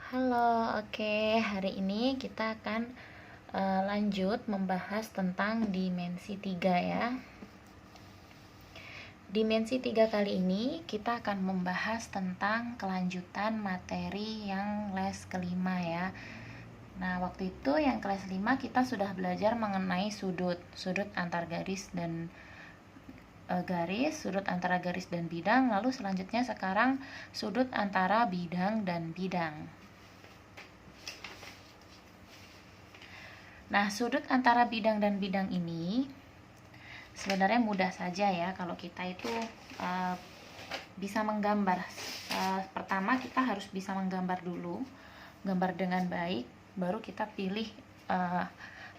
Halo, oke. Hari ini kita akan lanjut membahas tentang dimensi 3 ya. Dimensi 3 kali ini kita akan membahas tentang kelanjutan materi yang les kelima ya. Nah, waktu itu yang kelas 5 kita sudah belajar mengenai sudut antar garis dan sudut antara garis dan bidang. Lalu selanjutnya sekarang sudut antara bidang dan bidang. Nah, sudut antara bidang dan bidang ini sebenarnya mudah saja ya kalau kita itu bisa menggambar. Pertama kita harus bisa menggambar dulu, gambar dengan baik, baru kita pilih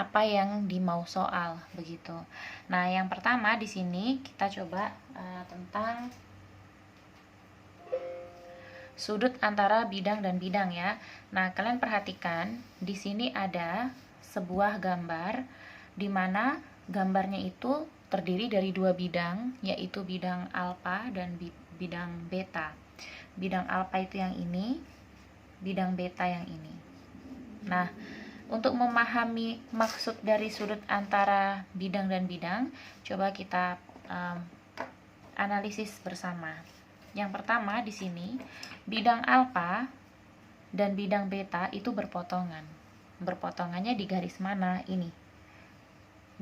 apa yang dimau soal begitu. Nah, yang pertama di sini kita coba tentang sudut antara bidang dan bidang ya. Nah, kalian perhatikan di sini ada sebuah gambar di mana gambarnya itu terdiri dari dua bidang, yaitu bidang alfa dan bidang beta. Bidang alfa itu yang ini, bidang beta yang ini. Nah, untuk memahami maksud dari sudut antara bidang dan bidang, coba kita analisis bersama. Yang pertama di sini, bidang alfa dan bidang beta itu berpotongan. Berpotongannya di garis mana? Ini.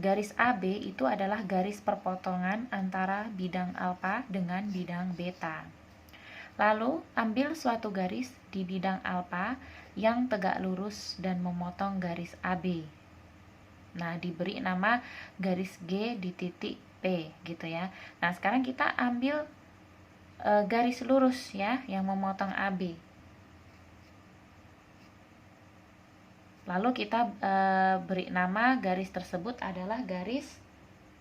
Garis AB itu adalah garis perpotongan antara bidang alfa dengan bidang beta. Lalu, ambil suatu garis di bidang alfa yang tegak lurus dan memotong garis AB. Nah, diberi nama garis G di titik P gitu ya. Nah, sekarang kita ambil garis lurus ya yang memotong AB. Lalu kita beri nama garis tersebut adalah garis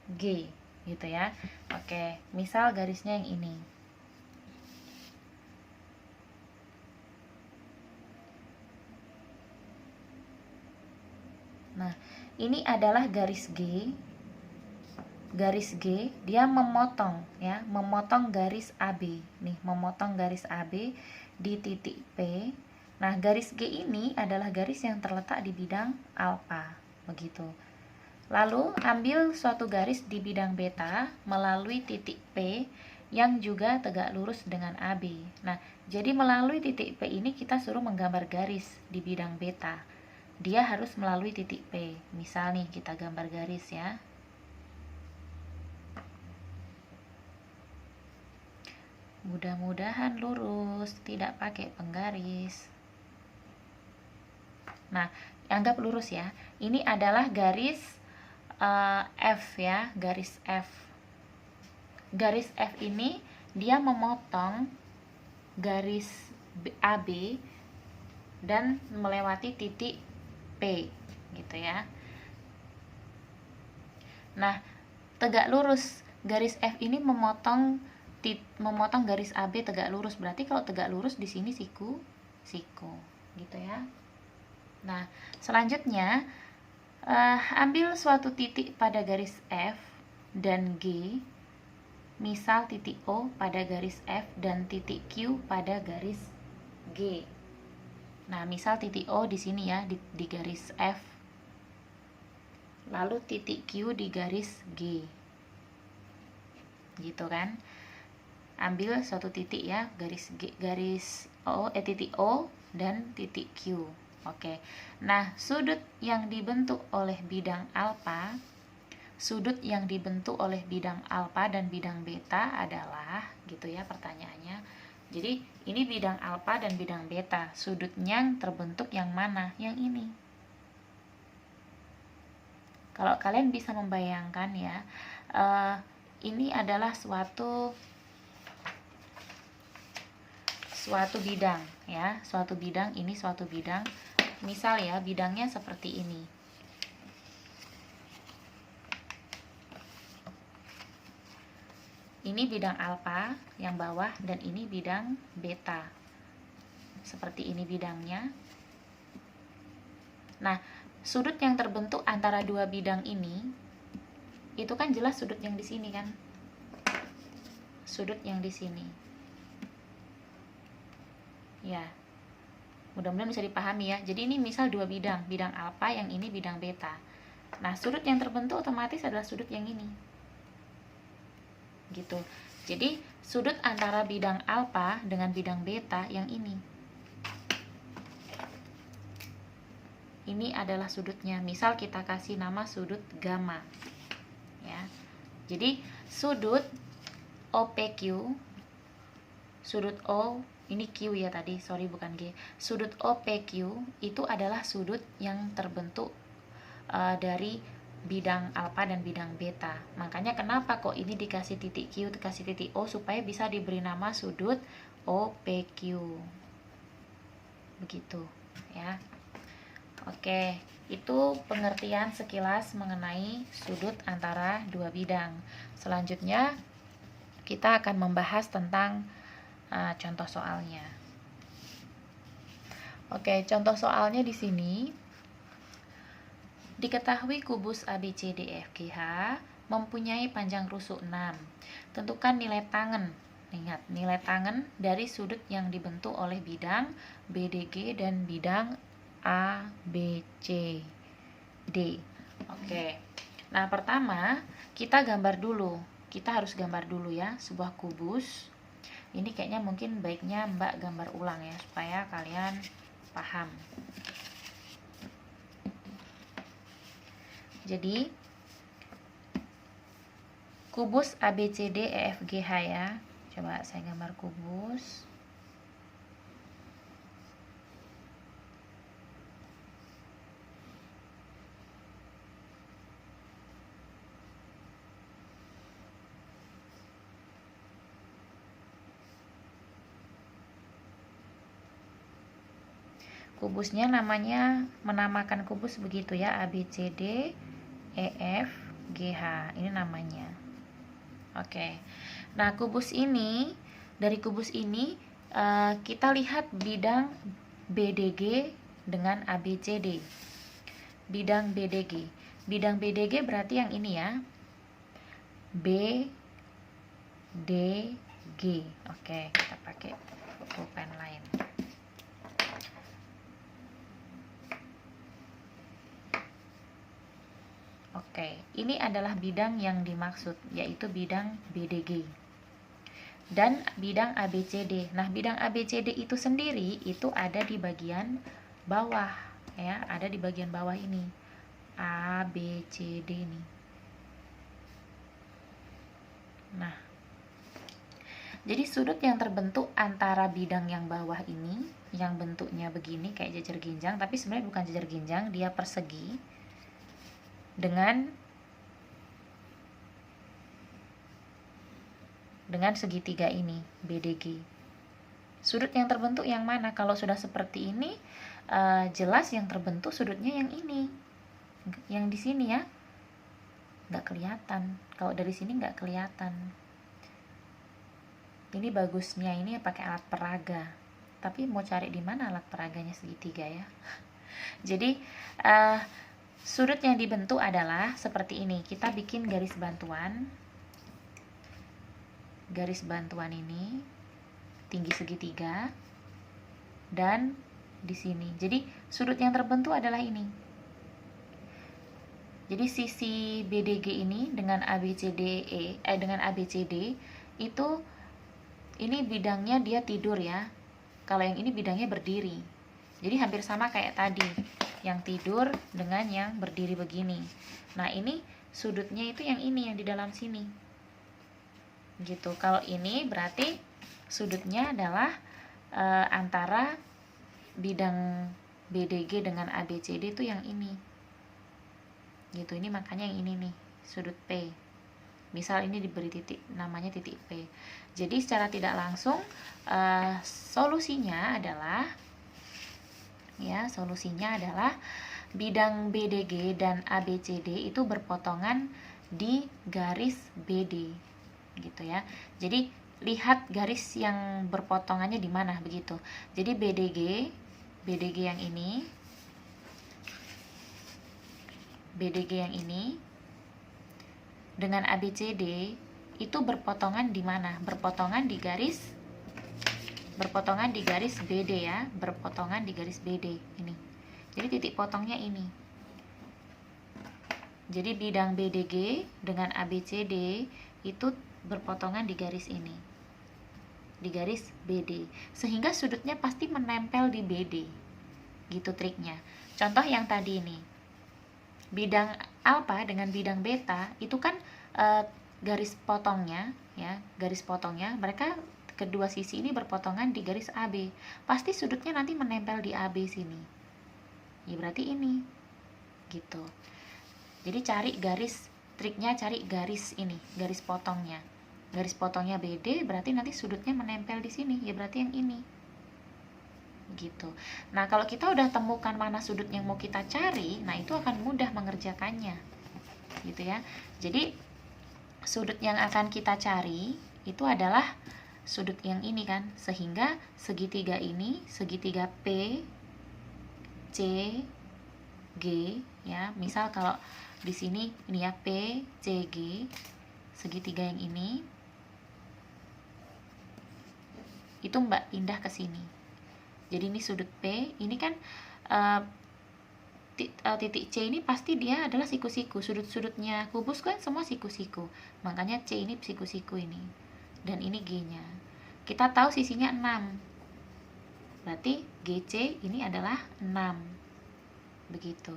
G gitu ya. Oke, misal garisnya yang ini. Nah, ini adalah garis G. Garis G dia memotong ya, memotong garis AB. Nih, memotong garis AB di titik P. Nah, garis G ini adalah garis yang terletak di bidang alfa, begitu. Lalu, ambil suatu garis di bidang beta melalui titik P yang juga tegak lurus dengan AB. Nah, jadi melalui titik P ini kita suruh menggambar garis di bidang beta. Dia harus melalui titik P. Misal nih, kita gambar garis ya. Mudah-mudahan lurus, tidak pakai penggaris. Nah, anggap lurus ya. Ini adalah garis F ya, garis F. Garis F ini dia memotong garis AB dan melewati titik P gitu ya. Nah, tegak lurus, garis F ini memotong garis AB tegak lurus. Berarti kalau tegak lurus di sini siku gitu ya. Nah, selanjutnya ambil suatu titik pada garis F dan G, misal titik O pada garis F dan titik Q pada garis G. Nah, misal titik O di sini ya, di garis F, lalu titik Q di garis G, gitu kan. Ambil suatu titik ya, titik O dan titik Q. Oke. Nah, sudut yang dibentuk oleh bidang alfa dan bidang beta adalah gitu ya pertanyaannya. Jadi, ini bidang alfa dan bidang beta. Sudutnya yang terbentuk yang mana? Yang ini. Kalau kalian bisa membayangkan ya, ini adalah suatu bidang ya, suatu bidang. Misal ya, bidangnya seperti ini. Ini bidang alfa yang bawah dan ini bidang beta. Seperti ini bidangnya. Nah, sudut yang terbentuk antara dua bidang ini itu kan jelas sudut yang di sini kan. Sudut yang di sini. Ya. Mudah-mudahan bisa dipahami ya. Jadi ini misal dua bidang, bidang alfa, yang ini bidang beta. Nah, sudut yang terbentuk otomatis adalah sudut yang ini. Gitu. Jadi, sudut antara bidang alfa dengan bidang beta yang ini. Ini adalah sudutnya. Misal kita kasih nama sudut gamma. Ya. Jadi, sudut OPQ, sudut O, ini Q ya tadi, sorry bukan G. Sudut OPQ itu adalah sudut yang terbentuk dari bidang alfa dan bidang beta. Makanya kenapa kok ini dikasih titik Q, dikasih titik O, supaya bisa diberi nama sudut OPQ. Begitu ya. Oke, itu pengertian sekilas mengenai sudut antara dua bidang. Selanjutnya kita akan membahas tentang contoh soalnya. Oke, contoh soalnya di sini. Diketahui kubus ABCDEFGH mempunyai panjang rusuk 6. Tentukan nilai tangen. Ingat, nilai tangen dari sudut yang dibentuk oleh bidang BDG dan bidang ABCD. Oke. Nah, pertama kita gambar dulu. Kita harus gambar dulu ya, sebuah kubus. Ini kayaknya mungkin baiknya Mbak gambar ulang ya, supaya kalian paham. Jadi, kubus ABCDEFGH ya. Coba saya gambar kubus. Kubusnya namanya, menamakan kubus begitu ya, ABCD EFGH, ini namanya. Oke. Nah, kubus ini, dari kubus ini kita lihat bidang BDG dengan ABCD. Bidang BDG. Bidang BDG berarti yang ini ya. BDG. Oke, kita pakai pulpen lain. Oke, ini adalah bidang yang dimaksud, yaitu bidang BDG dan bidang ABCD. Nah, bidang ABCD itu sendiri itu ada di bagian bawah ya, ada di bagian bawah ini. ABCD nih. Nah, jadi sudut yang terbentuk antara bidang yang bawah ini, yang bentuknya begini kayak jajar ginjang, tapi sebenarnya bukan jajar ginjang, dia persegi, dengan segitiga ini, BDG. Sudut yang terbentuk yang mana? Kalau sudah seperti ini, jelas yang terbentuk sudutnya yang ini, yang di sini ya, nggak kelihatan. Kalau dari sini nggak kelihatan. Ini bagusnya ini pakai alat peraga. Tapi mau cari di mana alat peraganya segitiga ya? Jadi sudut yang dibentuk adalah seperti ini. Kita bikin garis bantuan. Garis bantuan ini tinggi segitiga dan di sini. Jadi sudut yang terbentuk adalah ini. Jadi sisi BDG ini dengan dengan ABCD itu, ini bidangnya dia tidur ya. Kalau yang ini bidangnya berdiri. Jadi hampir sama kayak tadi, yang tidur dengan yang berdiri begini. Nah, ini sudutnya itu yang ini, yang di dalam sini. Gitu. Kalau ini berarti sudutnya adalah antara bidang BDG dengan ABCD itu yang ini. Gitu. Ini makanya yang ini nih, sudut P. Misal ini diberi titik, namanya titik P. Jadi secara tidak langsung solusinya adalah bidang BDG dan ABCD itu berpotongan di garis BD, gitu ya. Jadi lihat garis yang berpotongannya di mana begitu. Jadi BDG yang ini, dengan ABCD itu berpotongan di mana? Berpotongan di garis berpotongan di garis BD ya, berpotongan di garis BD ini. Jadi titik potongnya ini. Jadi bidang BDG dengan ABCD itu berpotongan di garis ini, di garis BD, sehingga sudutnya pasti menempel di BD. Gitu triknya. Contoh yang tadi ini, bidang alfa dengan bidang beta itu kan garis potongnya ya, garis potongnya mereka kedua sisi ini berpotongan di garis AB, pasti sudutnya nanti menempel di AB sini ya, berarti ini gitu. Jadi cari garis, triknya cari garis ini, garis potongnya BD, berarti nanti sudutnya menempel di sini ya, berarti yang ini gitu. Nah kalau kita udah temukan mana sudut yang mau kita cari, nah itu akan mudah mengerjakannya gitu ya. Jadi sudut yang akan kita cari itu adalah sudut yang ini kan, sehingga segitiga ini, segitiga P C G ya, misal kalau di sini ini ya P C G, segitiga yang ini itu Mbak pindah ke sini. Jadi ini sudut P, ini kan titik C ini pasti dia adalah siku-siku, sudut-sudutnya kubus kan semua siku-siku, makanya C ini siku-siku ini, dan ini G nya kita tahu sisinya 6, berarti GC ini adalah 6 begitu.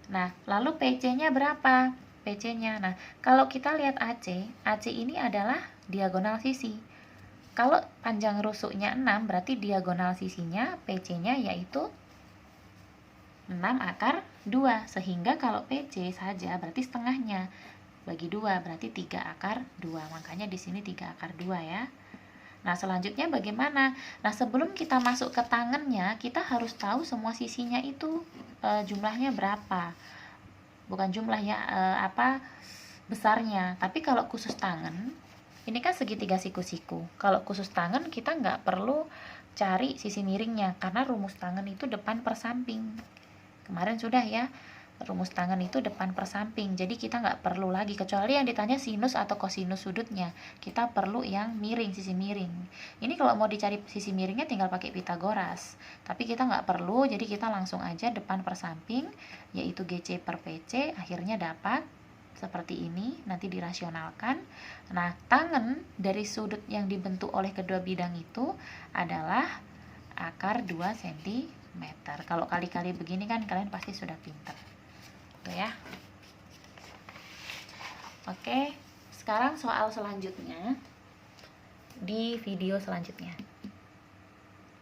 Nah lalu PC nya berapa? PC nya, nah kalau kita lihat AC ini adalah diagonal sisi. Kalau panjang rusuknya 6 berarti diagonal sisinya PC nya yaitu 6 akar 2, sehingga kalau PC saja berarti setengahnya bagi 2 berarti 3 akar 2, makanya di sini 3 akar 2 ya. Nah selanjutnya bagaimana? Nah sebelum kita masuk ke tangannya kita harus tahu semua sisinya itu jumlahnya berapa, bukan jumlah ya, besarnya. Tapi kalau khusus tangan ini kan segitiga siku-siku, kalau khusus tangan kita nggak perlu cari sisi miringnya karena rumus tangan itu depan per samping. Kemarin sudah ya, rumus tangan itu depan per samping, jadi kita nggak perlu lagi, kecuali yang ditanya sinus atau kosinus sudutnya, kita perlu yang miring, sisi miring. Ini kalau mau dicari sisi miringnya tinggal pakai Pitagoras, tapi kita nggak perlu, jadi kita langsung aja depan per samping, yaitu GC per PC, akhirnya dapat seperti ini, nanti dirasionalkan. Nah tangan dari sudut yang dibentuk oleh kedua bidang itu adalah akar 2 cm. Kalau kali-kali begini kan kalian pasti sudah pintar tuh ya. Oke, sekarang soal selanjutnya di video selanjutnya.